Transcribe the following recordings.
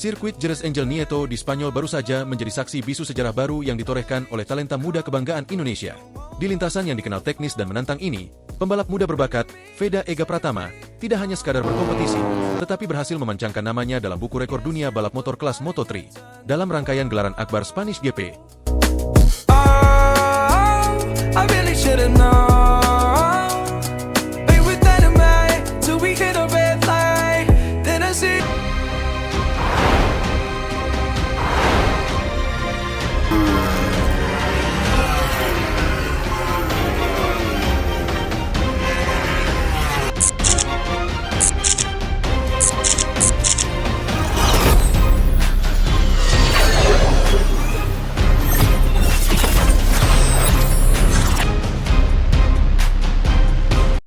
Sirkuit Jerez Angel Nieto di Spanyol baru saja menjadi saksi bisu sejarah baru yang ditorehkan oleh talenta muda kebanggaan Indonesia. Di lintasan yang dikenal teknis dan menantang ini, pembalap muda berbakat, Veda Ega Pratama, tidak hanya sekadar berkompetisi, tetapi berhasil memancangkan namanya dalam buku rekor dunia balap motor kelas Moto3 dalam rangkaian gelaran Akbar Spanish GP. I really should've known. Be with dynamite till we hit a red light. Then I see.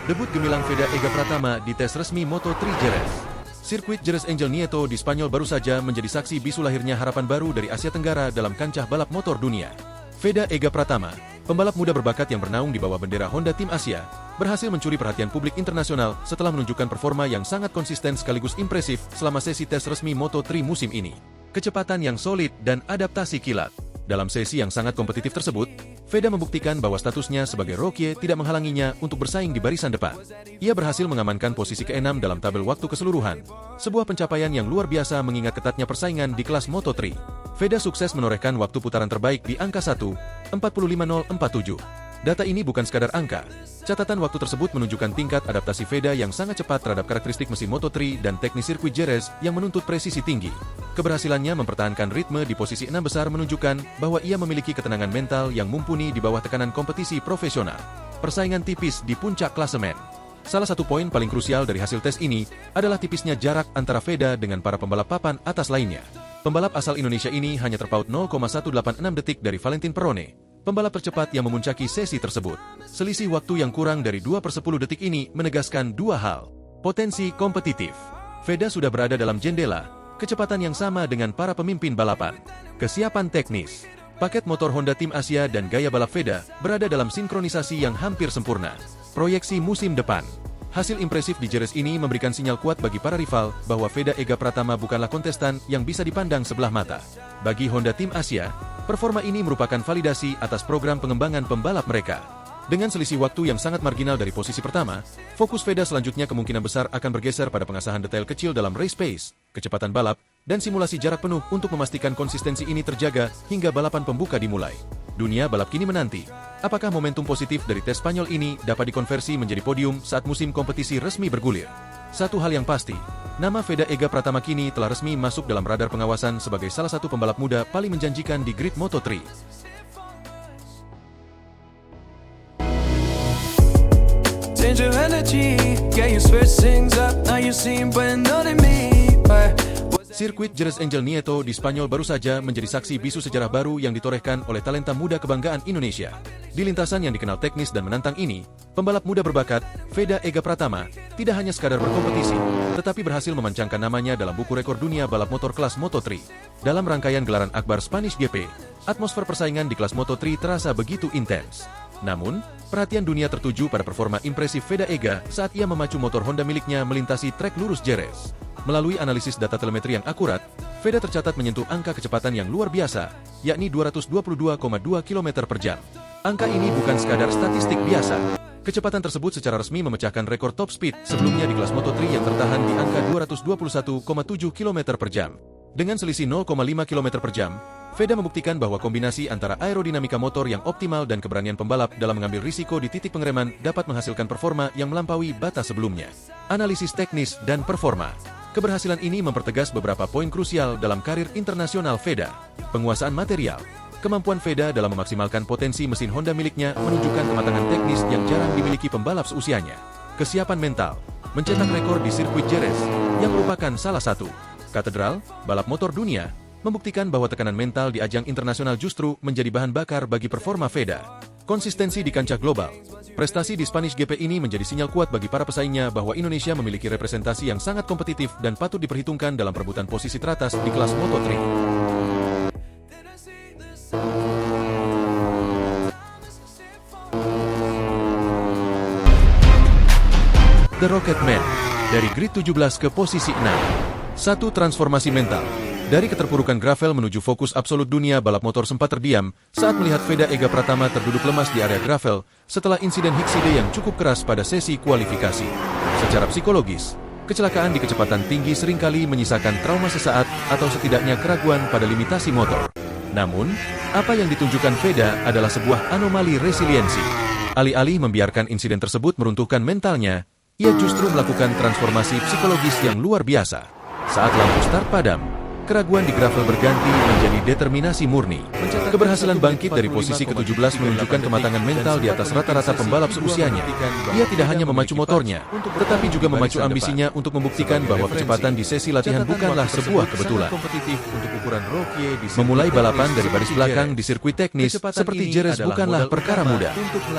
Debut gemilang Veda Ega Pratama di tes resmi Moto3 Jerez. Sirkuit Jerez Angel Nieto di Spanyol baru saja menjadi saksi bisu lahirnya harapan baru dari Asia Tenggara dalam kancah balap motor dunia. Veda Ega Pratama, pembalap muda berbakat yang bernaung di bawah bendera Honda Tim Asia, berhasil mencuri perhatian publik internasional setelah menunjukkan performa yang sangat konsisten sekaligus impresif selama sesi tes resmi Moto3 musim ini. Kecepatan yang solid dan adaptasi kilat. Dalam sesi yang sangat kompetitif tersebut, Veda membuktikan bahwa statusnya sebagai rookie tidak menghalanginya untuk bersaing di barisan depan. Ia berhasil mengamankan posisi ke-6 dalam tabel waktu keseluruhan. Sebuah pencapaian yang luar biasa mengingat ketatnya persaingan di kelas Moto3. Veda sukses menorehkan waktu putaran terbaik di angka 1:45.047. Data ini bukan sekadar angka. Catatan waktu tersebut menunjukkan tingkat adaptasi Veda yang sangat cepat terhadap karakteristik mesin Moto3 dan teknis sirkuit Jerez yang menuntut presisi tinggi. Keberhasilannya mempertahankan ritme di posisi 6 besar menunjukkan bahwa ia memiliki ketenangan mental yang mumpuni di bawah tekanan kompetisi profesional. Persaingan tipis di puncak klasemen. Salah satu poin paling krusial dari hasil tes ini adalah tipisnya jarak antara Veda dengan para pembalap papan atas lainnya. Pembalap asal Indonesia ini hanya terpaut 0,186 detik dari Valentin Perone, pembalap tercepat yang memuncaki sesi tersebut. Selisih waktu yang kurang dari 2/10 detik ini menegaskan dua hal. Potensi kompetitif. Veda sudah berada dalam jendela, kecepatan yang sama dengan para pemimpin balapan. Kesiapan teknis. Paket motor Honda Tim Asia dan gaya balap Veda berada dalam sinkronisasi yang hampir sempurna. Proyeksi musim depan. Hasil impresif di Jerez ini memberikan sinyal kuat bagi para rival bahwa Veda Ega Pratama bukanlah kontestan yang bisa dipandang sebelah mata. Bagi Honda Tim Asia, performa ini merupakan validasi atas program pengembangan pembalap mereka. Dengan selisih waktu yang sangat marginal dari posisi pertama, fokus Veda selanjutnya kemungkinan besar akan bergeser pada pengasahan detail kecil dalam race pace, kecepatan balap, dan simulasi jarak penuh untuk memastikan konsistensi ini terjaga hingga balapan pembuka dimulai. Dunia balap kini menanti, apakah momentum positif dari tes Spanyol ini dapat dikonversi menjadi podium saat musim kompetisi resmi bergulir. Satu hal yang pasti, nama Veda Ega Pratama kini telah resmi masuk dalam radar pengawasan sebagai salah satu pembalap muda paling menjanjikan di grid Moto3. Change your energy, yeah you switch things up, now you seem brand new to me. Sirkuit Jerez Angel Nieto di Spanyol baru saja menjadi saksi bisu sejarah baru yang ditorehkan oleh talenta muda kebanggaan Indonesia. Di lintasan yang dikenal teknis dan menantang ini, pembalap muda berbakat, Veda Ega Pratama, tidak hanya sekadar berkompetisi, tetapi berhasil memancangkan namanya dalam buku rekor dunia balap motor kelas Moto3. Dalam rangkaian gelaran Akbar Spanish GP, atmosfer persaingan di kelas Moto3 terasa begitu intens. Namun, perhatian dunia tertuju pada performa impresif Veda Ega saat ia memacu motor Honda miliknya melintasi trek lurus Jerez. Melalui analisis data telemetri yang akurat, Veda tercatat menyentuh angka kecepatan yang luar biasa, yakni 222,2 km per jam. Angka ini bukan sekadar statistik biasa. Kecepatan tersebut secara resmi memecahkan rekor top speed sebelumnya di kelas Moto3 yang tertahan di angka 221,7 km per jam. Dengan selisih 0,5 km per jam, Veda membuktikan bahwa kombinasi antara aerodinamika motor yang optimal dan keberanian pembalap dalam mengambil risiko di titik pengereman dapat menghasilkan performa yang melampaui batas sebelumnya. Analisis teknis dan performa. Keberhasilan ini mempertegas beberapa poin krusial dalam karir internasional Veda. Penguasaan material. Kemampuan Veda dalam memaksimalkan potensi mesin Honda miliknya menunjukkan kematangan teknis yang jarang dimiliki pembalap seusianya. Kesiapan mental. Mencetak rekor di sirkuit Jerez, yang merupakan salah satu katedral balap motor dunia, membuktikan bahwa tekanan mental di ajang internasional justru menjadi bahan bakar bagi performa Veda. Konsistensi di kancah global. Prestasi di Spanish GP ini menjadi sinyal kuat bagi para pesaingnya bahwa Indonesia memiliki representasi yang sangat kompetitif dan patut diperhitungkan dalam perebutan posisi teratas di kelas Moto3. The Rocket Man, dari grid 17 ke posisi 6. Satu transformasi mental. Dari keterpurukan gravel menuju fokus absolut dunia, balap motor sempat terdiam saat melihat Veda Ega Pratama terduduk lemas di area gravel setelah insiden Hikside yang cukup keras pada sesi kualifikasi. Secara psikologis, kecelakaan di kecepatan tinggi seringkali menyisakan trauma sesaat atau setidaknya keraguan pada limitasi motor. Namun, apa yang ditunjukkan Veda adalah sebuah anomali resiliensi. Alih-alih membiarkan insiden tersebut meruntuhkan mentalnya, ia justru melakukan transformasi psikologis yang luar biasa. Saat lampu start padam, keraguan di gravel berganti menjadi determinasi murni. Keberhasilan bangkit dari posisi ke-17 menunjukkan kematangan mental di atas rata-rata pembalap seusianya. Ia tidak hanya memacu motornya, tetapi juga memacu ambisinya untuk membuktikan bahwa kecepatan di sesi latihan bukanlah sebuah kebetulan. Memulai balapan dari baris belakang di sirkuit teknis seperti Jerez bukanlah perkara mudah.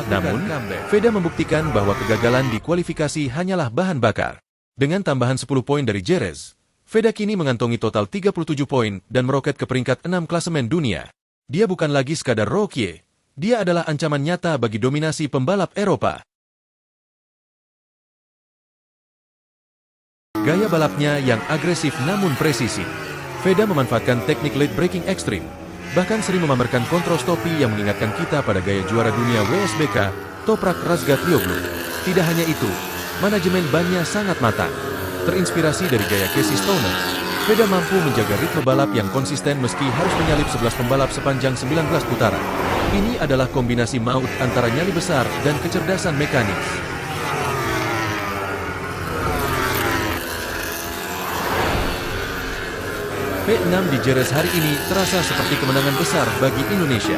Namun, Veda membuktikan bahwa kegagalan di kualifikasi hanyalah bahan bakar. Dengan tambahan 10 poin dari Jerez, Veda kini mengantongi total 37 poin dan meroket ke peringkat 6 klasemen dunia. Dia bukan lagi sekadar rookie, dia adalah ancaman nyata bagi dominasi pembalap Eropa. Gaya balapnya yang agresif namun presisi. Veda memanfaatkan teknik late braking ekstrim, bahkan sering memamerkan kontrol stopi yang mengingatkan kita pada gaya juara dunia WSBK, Toprak Razgatlioglu. Tidak hanya itu, manajemen bannya sangat matang. Terinspirasi dari gaya Casey Stoner, Veda mampu menjaga ritme balap yang konsisten meski harus menyalip 11 pembalap sepanjang 19 putaran. Ini adalah kombinasi maut antara nyali besar dan kecerdasan mekanis. P6 di Jerez hari ini terasa seperti kemenangan besar bagi Indonesia.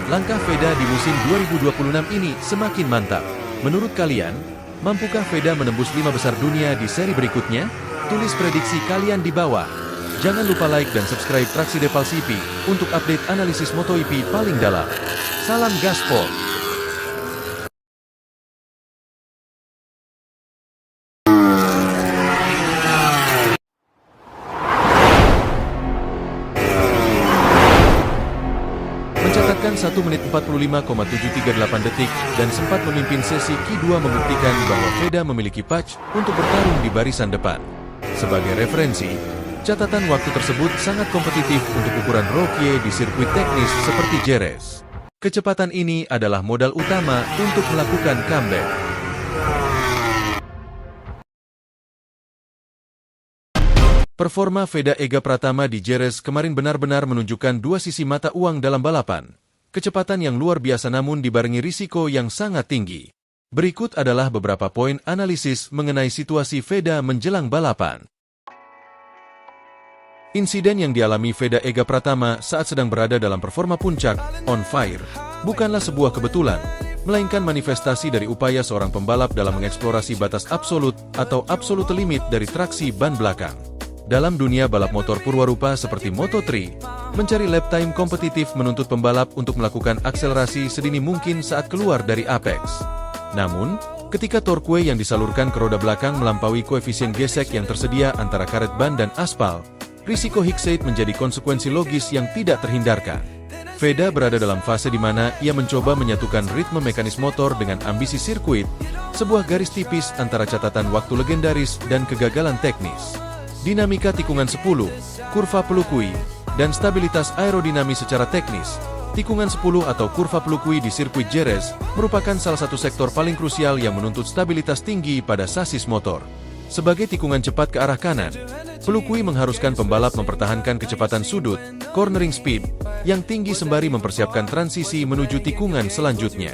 Langkah Veda di musim 2026 ini semakin mantap. Menurut kalian, mampukah Veda menembus 5 besar dunia di seri berikutnya? Tulis prediksi kalian di bawah. Jangan lupa like dan subscribe Traksi Depal CP untuk update analisis MotoGP paling dalam. Salam gaspol! Mencatatkan 1 menit 45,738 detik dan sempat memimpin sesi Q2 membuktikan bahwa Veda memiliki patch untuk bertarung di barisan depan. Sebagai referensi, catatan waktu tersebut sangat kompetitif untuk ukuran rookie di sirkuit teknis seperti Jerez. Kecepatan ini adalah modal utama untuk melakukan comeback. Performa Veda Ega Pratama di Jerez kemarin benar-benar menunjukkan dua sisi mata uang dalam balapan. Kecepatan yang luar biasa namun dibarengi risiko yang sangat tinggi. Berikut adalah beberapa poin analisis mengenai situasi Veda menjelang balapan. Insiden yang dialami Veda Ega Pratama saat sedang berada dalam performa puncak, on fire, bukanlah sebuah kebetulan, melainkan manifestasi dari upaya seorang pembalap dalam mengeksplorasi batas absolut atau absolute limit dari traksi ban belakang. Dalam dunia balap motor purwarupa seperti Moto3, mencari lap time kompetitif menuntut pembalap untuk melakukan akselerasi sedini mungkin saat keluar dari apex. Namun, ketika torque yang disalurkan ke roda belakang melampaui koefisien gesek yang tersedia antara karet ban dan aspal, risiko Hiksite menjadi konsekuensi logis yang tidak terhindarkan. Veda berada dalam fase di mana ia mencoba menyatukan ritme mekanis motor dengan ambisi sirkuit, sebuah garis tipis antara catatan waktu legendaris dan kegagalan teknis. Dinamika tikungan 10, kurva pelukui, dan stabilitas aerodinamis secara teknis. Tikungan 10 atau kurva pelukui di sirkuit Jerez merupakan salah satu sektor paling krusial yang menuntut stabilitas tinggi pada sasis motor. Sebagai tikungan cepat ke arah kanan, pelukui mengharuskan pembalap mempertahankan kecepatan sudut, cornering speed, yang tinggi sembari mempersiapkan transisi menuju tikungan selanjutnya.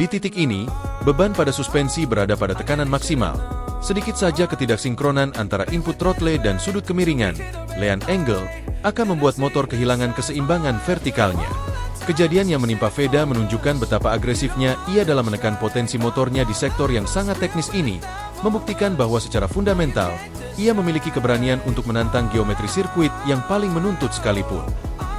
Di titik ini, beban pada suspensi berada pada tekanan maksimal. Sedikit saja ketidaksinkronan antara input throttle dan sudut kemiringan, lean angle, akan membuat motor kehilangan keseimbangan vertikalnya. Kejadian yang menimpa Veda menunjukkan betapa agresifnya ia dalam menekan potensi motornya di sektor yang sangat teknis ini, membuktikan bahwa secara fundamental, ia memiliki keberanian untuk menantang geometri sirkuit yang paling menuntut sekalipun.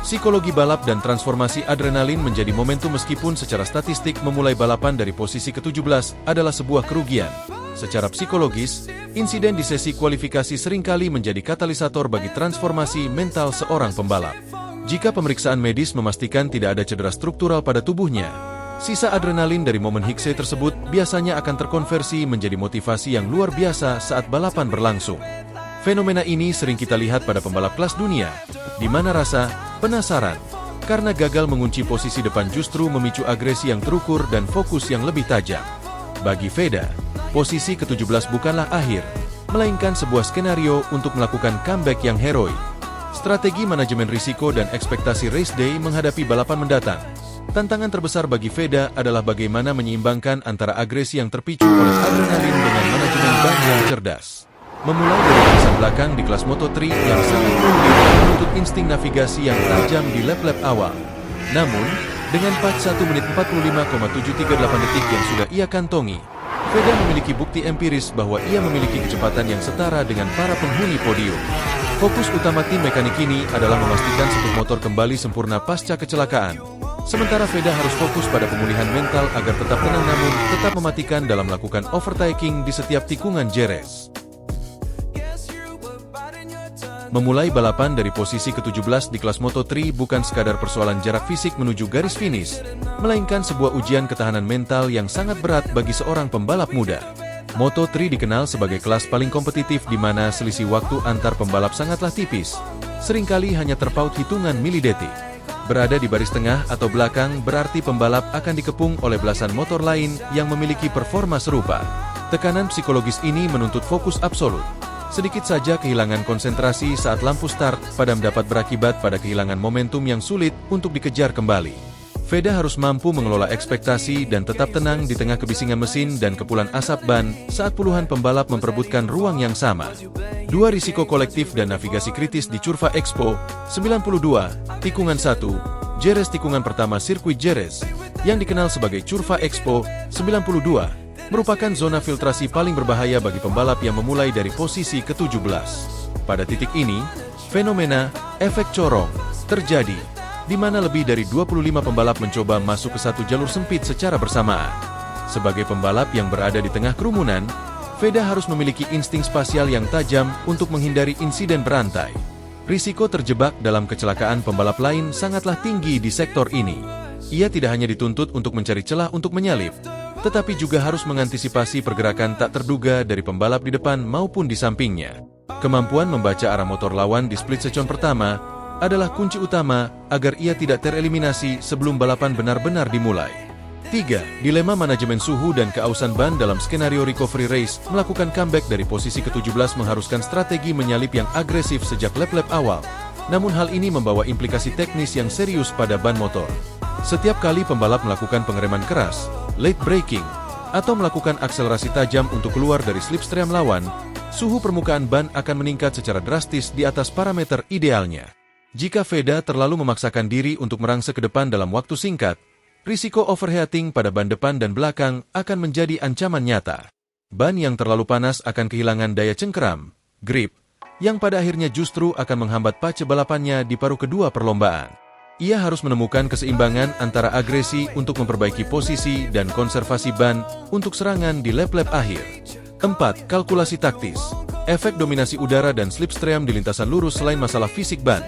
Psikologi balap dan transformasi adrenalin menjadi momentum meskipun secara statistik memulai balapan dari posisi ke-17 adalah sebuah kerugian. Secara psikologis, insiden di sesi kualifikasi seringkali menjadi katalisator bagi transformasi mental seorang pembalap. Jika pemeriksaan medis memastikan tidak ada cedera struktural pada tubuhnya, sisa adrenalin dari momen Hiksite tersebut biasanya akan terkonversi menjadi motivasi yang luar biasa saat balapan berlangsung. Fenomena ini sering kita lihat pada pembalap kelas dunia, di mana rasa penasaran karena gagal mengunci posisi depan justru memicu agresi yang terukur dan fokus yang lebih tajam. Bagi Veda, posisi ke-17 bukanlah akhir, melainkan sebuah skenario untuk melakukan comeback yang heroik. Strategi manajemen risiko dan ekspektasi race day menghadapi balapan mendatang. Tantangan terbesar bagi Veda adalah bagaimana menyeimbangkan antara agresi yang terpicu oleh adrenalin dengan manajemen ban yang cerdas. Memulai dari barisan belakang di kelas Moto3 yang sangat rumit menuntut insting navigasi yang tajam di lap-lap awal. Namun, dengan 41 menit 45,738 detik yang sudah ia kantongi, Veda memiliki bukti empiris bahwa ia memiliki kecepatan yang setara dengan para penghuni podium. Fokus utama tim mekanik ini adalah memastikan stuk motor kembali sempurna pasca kecelakaan. Sementara Veda harus fokus pada pemulihan mental agar tetap tenang namun tetap mematikan dalam melakukan overtaking di setiap tikungan Jerez. Memulai balapan dari posisi ke-17 di kelas Moto3 bukan sekadar persoalan jarak fisik menuju garis finish, melainkan sebuah ujian ketahanan mental yang sangat berat bagi seorang pembalap muda. Moto3 dikenal sebagai kelas paling kompetitif di mana selisih waktu antar pembalap sangatlah tipis, seringkali hanya terpaut hitungan milidetik. Berada di baris tengah atau belakang berarti pembalap akan dikepung oleh belasan motor lain yang memiliki performa serupa. Tekanan psikologis ini menuntut fokus absolut. Sedikit saja kehilangan konsentrasi saat lampu start padam dapat berakibat pada kehilangan momentum yang sulit untuk dikejar kembali. Veda harus mampu mengelola ekspektasi dan tetap tenang di tengah kebisingan mesin dan kepulan asap ban saat puluhan pembalap memperebutkan ruang yang sama. Dua risiko kolektif dan navigasi kritis di Curva Expo 92, tikungan 1, Jerez tikungan pertama sirkuit Jerez, yang dikenal sebagai Curva Expo 92, merupakan zona filtrasi paling berbahaya bagi pembalap yang memulai dari posisi ke-17. Pada titik ini, fenomena efek corong terjadi, di mana lebih dari 25 pembalap mencoba masuk ke satu jalur sempit secara bersamaan. Sebagai pembalap yang berada di tengah kerumunan, Veda harus memiliki insting spasial yang tajam untuk menghindari insiden berantai. Risiko terjebak dalam kecelakaan pembalap lain sangatlah tinggi di sektor ini. Ia tidak hanya dituntut untuk mencari celah untuk menyalip, tetapi juga harus mengantisipasi pergerakan tak terduga dari pembalap di depan maupun di sampingnya. Kemampuan membaca arah motor lawan di split second pertama adalah kunci utama agar ia tidak tereliminasi sebelum balapan benar-benar dimulai. 3. Dilema manajemen suhu dan keausan ban dalam skenario recovery race. Melakukan comeback dari posisi ke-17 mengharuskan strategi menyalip yang agresif sejak lap-lap awal. Namun hal ini membawa implikasi teknis yang serius pada ban motor. Setiap kali pembalap melakukan pengereman keras, late braking, atau melakukan akselerasi tajam untuk keluar dari slipstream lawan, suhu permukaan ban akan meningkat secara drastis di atas parameter idealnya. Jika Veda terlalu memaksakan diri untuk merangsek ke depan dalam waktu singkat, risiko overheating pada ban depan dan belakang akan menjadi ancaman nyata. Ban yang terlalu panas akan kehilangan daya cengkeram, grip, yang pada akhirnya justru akan menghambat pace balapannya di paruh kedua perlombaan. Ia harus menemukan keseimbangan antara agresi untuk memperbaiki posisi dan konservasi ban untuk serangan di lap-lap akhir. 4. Kalkulasi taktis. Efek dominasi udara dan slipstream di lintasan lurus selain masalah fisik ban.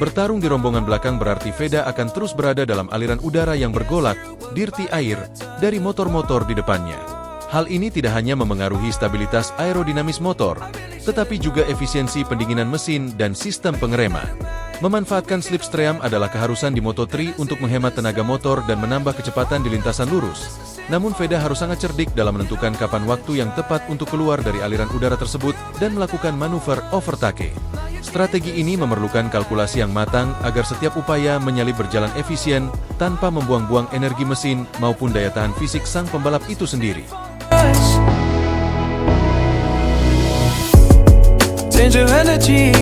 Bertarung di rombongan belakang berarti Veda akan terus berada dalam aliran udara yang bergolak, dirty air, dari motor-motor di depannya. Hal ini tidak hanya memengaruhi stabilitas aerodinamis motor, tetapi juga efisiensi pendinginan mesin dan sistem pengereman. Memanfaatkan slipstream adalah keharusan di Moto3 untuk menghemat tenaga motor dan menambah kecepatan di lintasan lurus. Namun Veda harus sangat cerdik dalam menentukan kapan waktu yang tepat untuk keluar dari aliran udara tersebut dan melakukan manuver overtake. Strategi ini memerlukan kalkulasi yang matang agar setiap upaya menyalip berjalan efisien tanpa membuang-buang energi mesin maupun daya tahan fisik sang pembalap itu sendiri. Change your energy.